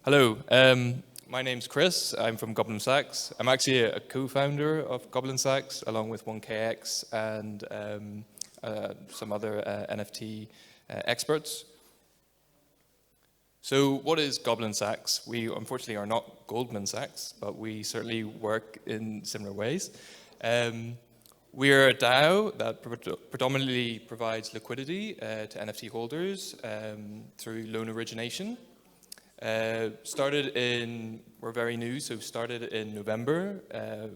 Hello, my name's Chris. I'm from Goblin Sax. I'm actually a co-founder of Goblin Sax, along with 1KX and some other NFT experts. So what is Goblin Sax? We unfortunately are not Goldman Sachs, but we certainly work in similar ways. We're a DAO that predominantly provides liquidity to NFT holders through loan origination. We're very new, so started in November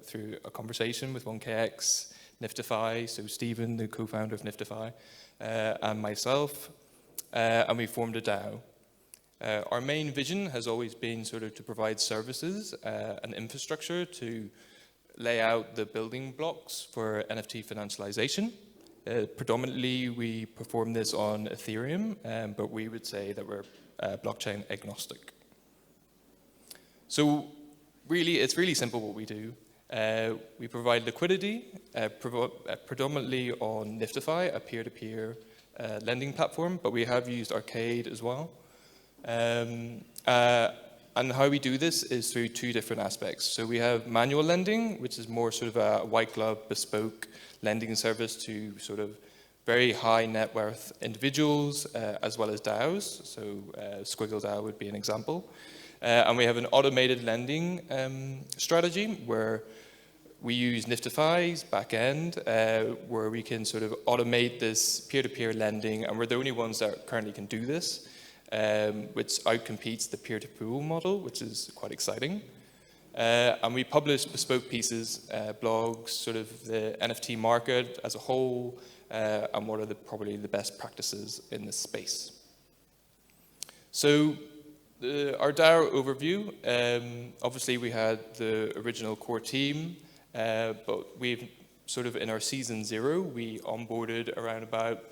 through a conversation with 1KX, Niftify, so Stephen, the co-founder of Niftify, and myself, and we formed a DAO. Our main vision has always been sort of to provide services and infrastructure to lay out the building blocks for NFT financialization. Predominantly, we perform this on Ethereum, but we would say that we're blockchain agnostic. So really, it's really simple what we do. We provide liquidity, predominantly on Niftify, a peer-to-peer lending platform, but we have used Arcade as well. And how we do this is through two different aspects. So we have manual lending, which is more sort of a white glove, bespoke lending service to sort of very high net worth individuals, as well as DAOs. So Squiggle DAO would be an example. And we have an automated lending strategy where we use Niftify's backend, where we can sort of automate this peer-to-peer lending, and we're the only ones that currently can do this, which outcompetes the peer-to-pool model, which is quite exciting. And we publish bespoke pieces, blogs, sort of the NFT market as a whole, and what are probably the best practices in this space. So our DAO overview, obviously we had the original core team, but we've sort of in our season 0, we onboarded around about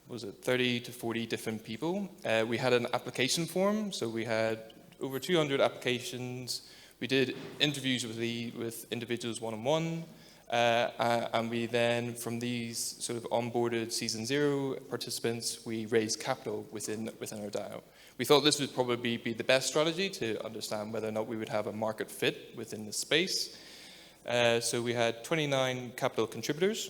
30 to 40 different people. We had an application form, so we had over 200 applications. We did interviews with individuals one-on-one, and we then, from these sort of onboarded season 0 participants, we raised capital within our DAO. We thought this would probably be the best strategy to understand whether or not we would have a market fit within the space. So we had 29 capital contributors.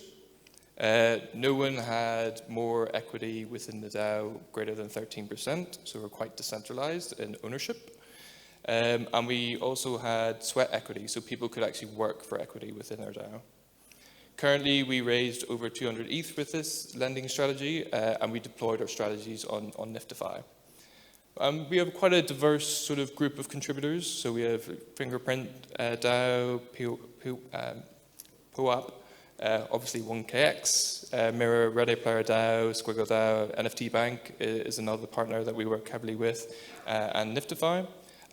No one had more equity within the DAO greater than 13%, so we're quite decentralized in ownership. And we also had sweat equity, so people could actually work for equity within our DAO. Currently, we raised over 200 ETH with this lending strategy, and we deployed our strategies on Niftify. We have quite a diverse sort of group of contributors, so we have Fingerprint DAO, POAP, obviously 1KX, Mirror, Ready Player DAO, Squiggle DAO, NFT Bank is another partner that we work heavily with, and Niftify.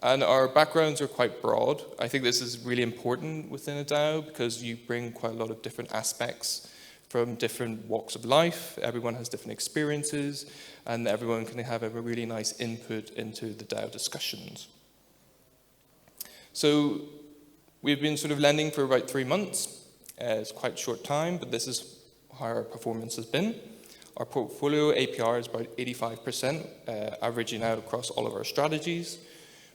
And our backgrounds are quite broad. I think this is really important within a DAO because you bring quite a lot of different aspects from different walks of life. Everyone has different experiences, and everyone can have a really nice input into the DAO discussions. So we've been sort of lending for about 3 months. It's quite a short time, but this is how our performance has been. Our portfolio APR is about 85%, averaging out across all of our strategies.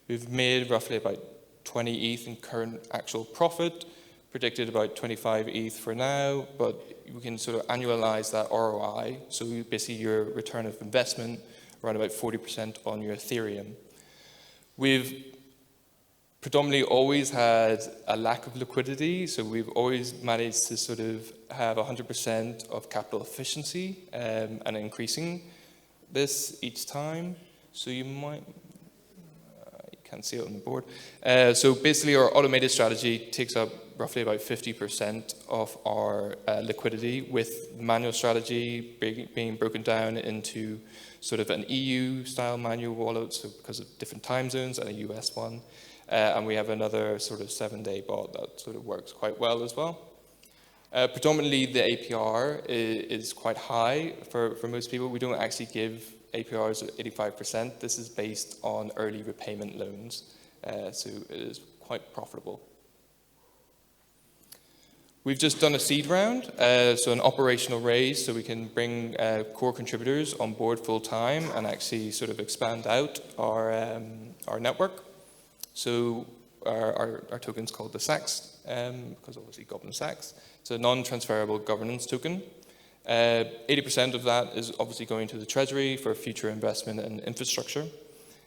We've made roughly about 20 ETH in current actual profit, predicted about 25 ETH for now, but we can sort of annualize that ROI. So basically your return of investment around about 40% on your Ethereum. We've predominantly always had a lack of liquidity, so we've always managed to sort of have 100% of capital efficiency and increasing this each time. So you might, you can't see it on the board. So basically our automated strategy takes up roughly about 50% of our liquidity, with manual strategy being broken down into sort of an EU-style manual wallet, so because of different time zones, and a US one. And we have another sort of 7-day bot that sort of works quite well as well. Predominantly, the APR is quite high for most people. We don't actually give APRs at 85%. This is based on early repayment loans, so it is quite profitable. We've just done a seed round, so an operational raise, so we can bring core contributors on board full time and actually sort of expand out our network. So our token's called the Sax, because obviously Goblin Sax. It's a non-transferable governance token. 80% of that is obviously going to the Treasury for future investment in infrastructure.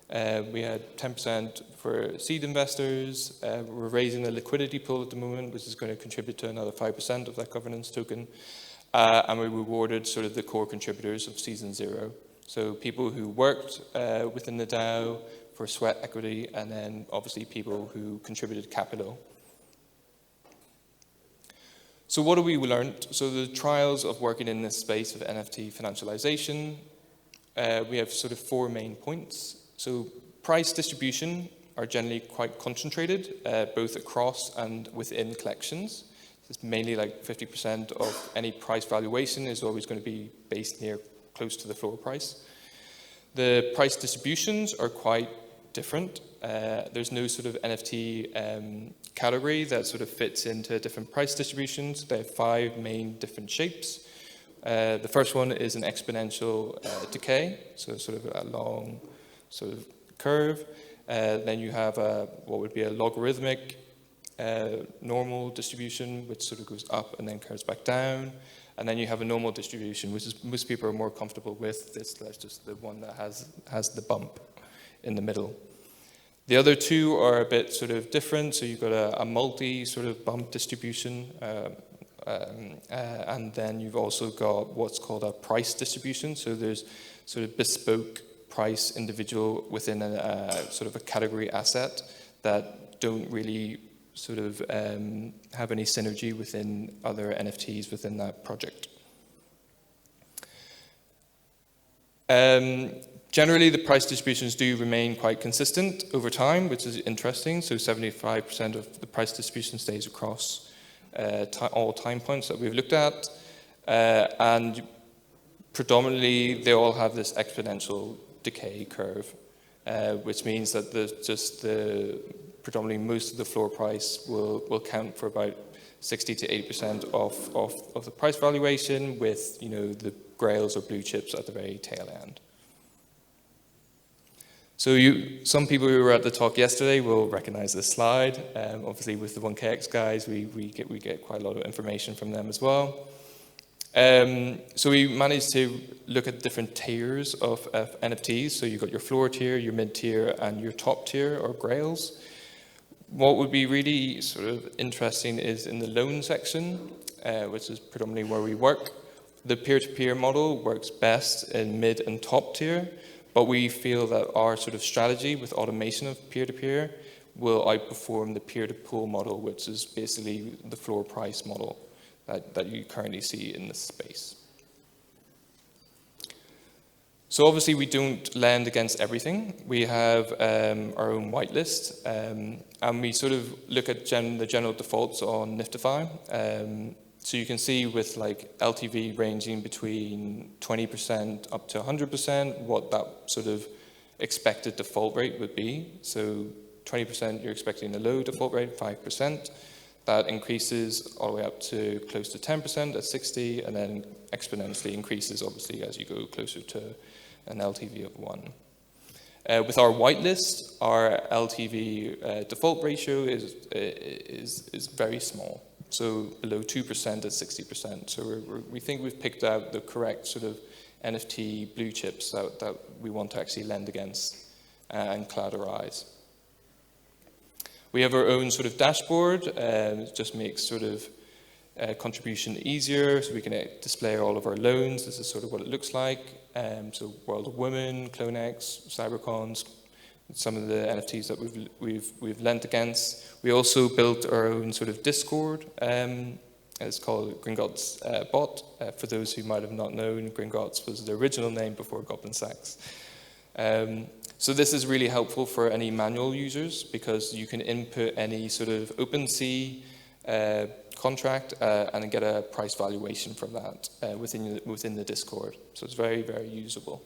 We had 10% for seed investors. We're raising a liquidity pool at the moment, which is going to contribute to another 5% of that governance token. And we rewarded sort of the core contributors of season 0. So people who worked within the DAO for sweat equity, and then obviously people who contributed capital. So what have we learned? So the trials of working in this space of NFT financialization, we have sort of 4 main points. So price distribution are generally quite concentrated, both across and within collections. It's mainly like 50% of any price valuation is always going to be based close to the floor price. The price distributions are quite different. There's no sort of NFT category that sort of fits into different price distributions. They have 5 main different shapes. The first one is an exponential decay, so sort of a long sort of curve. Then you have what would be a logarithmic normal distribution, which sort of goes up and then curves back down. And then you have a normal distribution, which is most people are more comfortable with. That's just the one that has the bump in the middle. The other 2 are a bit sort of different. So you've got a multi sort of bump distribution, and then you've also got what's called a price distribution. So there's sort of bespoke price individual within a sort of a category asset that don't really sort of have any synergy within other NFTs within that project. Generally, the price distributions do remain quite consistent over time, which is interesting. So 75% of the price distribution stays across all time points that we've looked at. And predominantly, they all have this exponential decay curve, which means that predominantly most of the floor price will count for about 60 to 80% of the price valuation, with the grails or blue chips at the very tail end. So some people who were at the talk yesterday will recognize this slide. Obviously, with the 1KX guys, we get quite a lot of information from them as well. So we managed to look at different tiers of NFTs. So you've got your floor tier, your mid tier, and your top tier or grails. What would be really sort of interesting is in the loan section, which is predominantly where we work. The peer-to-peer model works best in mid and top tier, but we feel that our sort of strategy with automation of peer-to-peer will outperform the peer-to-pool model, which is basically the floor price model that you currently see in this space. So obviously we don't lend against everything. We have our own whitelist, and we sort of look at the general defaults on Niftify. So you can see with like LTV ranging between 20% up to 100%, what that sort of expected default rate would be. So 20%, you're expecting a low default rate, 5%. That increases all the way up to close to 10% at 60, and then exponentially increases, obviously, as you go closer to an LTV of 1. With our whitelist, our LTV default ratio is very small, so below 2% at 60%. So we think we've picked out the correct sort of NFT blue chips that we want to actually lend against and collateralize. We have our own sort of dashboard. It just makes sort of contribution easier, so we can display all of our loans. This is sort of what it looks like. So World of Women, CloneX, Cybercons, some of the NFTs that we've lent against. We also built our own sort of Discord. It's called Gringotts Bot. For those who might have not known, Gringotts was the original name before Goblin Sax. So this is really helpful for any manual users, because you can input any sort of OpenSea contract and get a price valuation from that within the Discord. So it's very, very usable.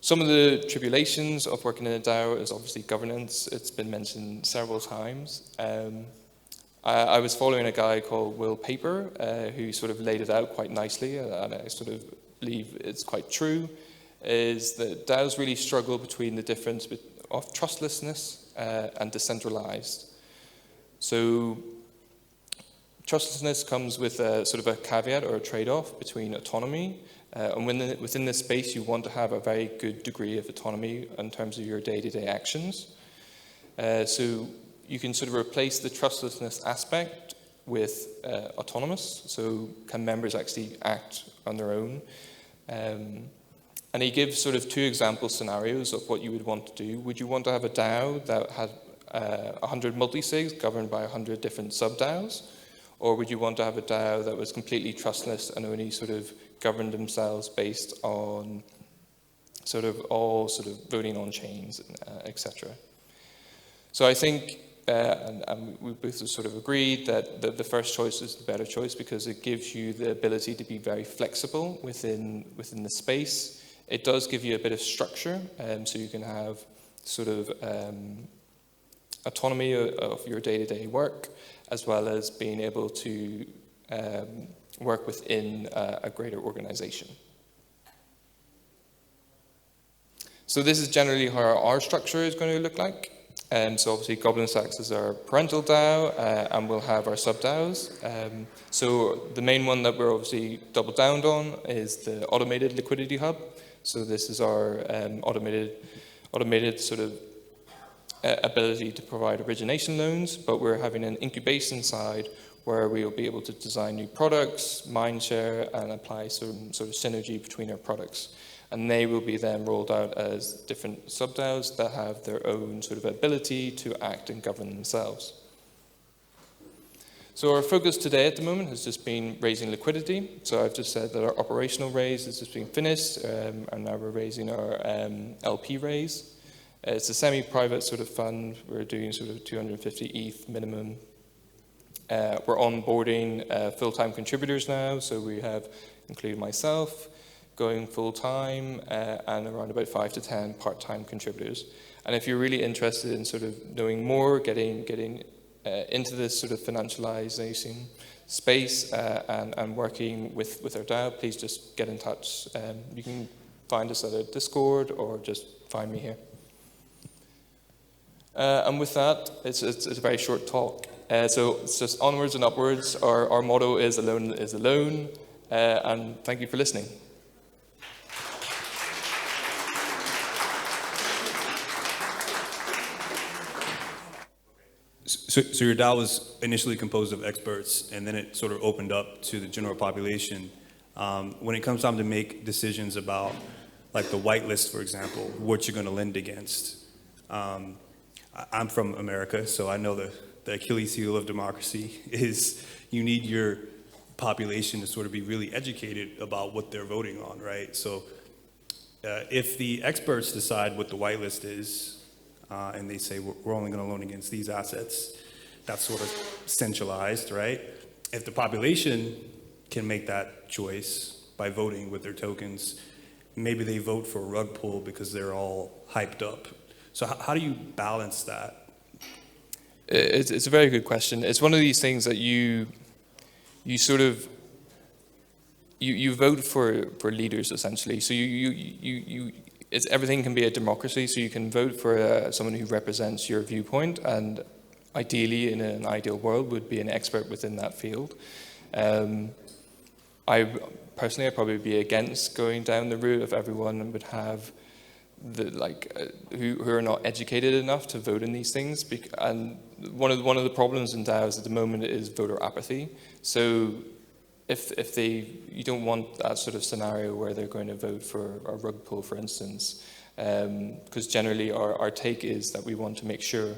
Some of the tribulations of working in a DAO is obviously governance. It's been mentioned several times. I was following a guy called Will Paper, who sort of laid it out quite nicely, and I sort of believe it's quite true, is that DAOs really struggle between the difference of trustlessness and decentralized. So trustlessness comes with a sort of a caveat or a trade-off between autonomy, and within this space you want to have a very good degree of autonomy in terms of your day-to-day actions. So you can sort of replace the trustlessness aspect with autonomous. So can members actually act on their own? And he gives sort of 2 example scenarios of what you would want to do. Would you want to have a DAO that had 100 multisigs governed by 100 different sub-DAOs? Or would you want to have a DAO that was completely trustless and only sort of governed themselves based on sort of all sort of voting on chains, etc.? So I think, and we both sort of agreed that the first choice is the better choice because it gives you the ability to be very flexible within the space. It does give you a bit of structure, so you can have sort of autonomy of your day-to-day work, as well as being able to work within a greater organization. So this is generally how our structure is going to look like. So obviously Goblin Sax is our parental DAO, and we'll have our sub-DAOs. So the main one that we're obviously double down on is the automated liquidity hub. So this is our automated sort of ability to provide origination loans, but we're having an incubation side where we'll be able to design new products, mindshare, and apply some sort of synergy between our products. And they will be then rolled out as different sub-DAOs that have their own sort of ability to act and govern themselves. So our focus today at the moment has just been raising liquidity. So I've just said that our operational raise has just been finished, and now we're raising our LP raise. It's a semi-private sort of fund. We're doing sort of 250 ETH minimum. We're onboarding full-time contributors now, so we have, including myself, going full-time, and around about 5 to 10 part-time contributors. And if you're really interested in sort of knowing more, getting into this sort of financialization space and working with our DAO, please just get in touch. You can find us at our Discord or just find me here. And with that, it's a very short talk. So it's just onwards and upwards. Our motto is alone is alone. And thank you for listening. So your DAO was initially composed of experts, and then it sort of opened up to the general population. When it comes time to make decisions about, like the whitelist, for example, what you're going to lend against. I'm from America, so I know the Achilles heel of democracy is you need your population to sort of be really educated about what they're voting on, right? So if the experts decide what the whitelist is, and they say we're only going to loan against these assets, that's sort of centralized, right? If the population can make that choice by voting with their tokens, maybe they vote for a rug pull because they're all hyped up. So how do you balance that? It's a very good question. It's one of these things that you sort of you vote for leaders essentially. So everything can be a democracy. So you can vote for someone who represents your viewpoint, and ideally, in an ideal world, would be an expert within that field. I'd probably be against going down the route of everyone would have who are not educated enough to vote in these things. And one of the problems in DAOs at the moment is voter apathy. So you don't want that sort of scenario where they're going to vote for a rug pull, for instance, because generally our take is that we want to make sure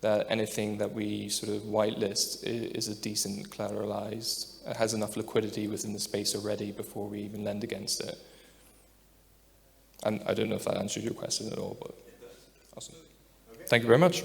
that anything that we sort of whitelist is a decent collateralized, has enough liquidity within the space already before we even lend against it. And I don't know if that answers your question at all, but awesome. Thank you very much.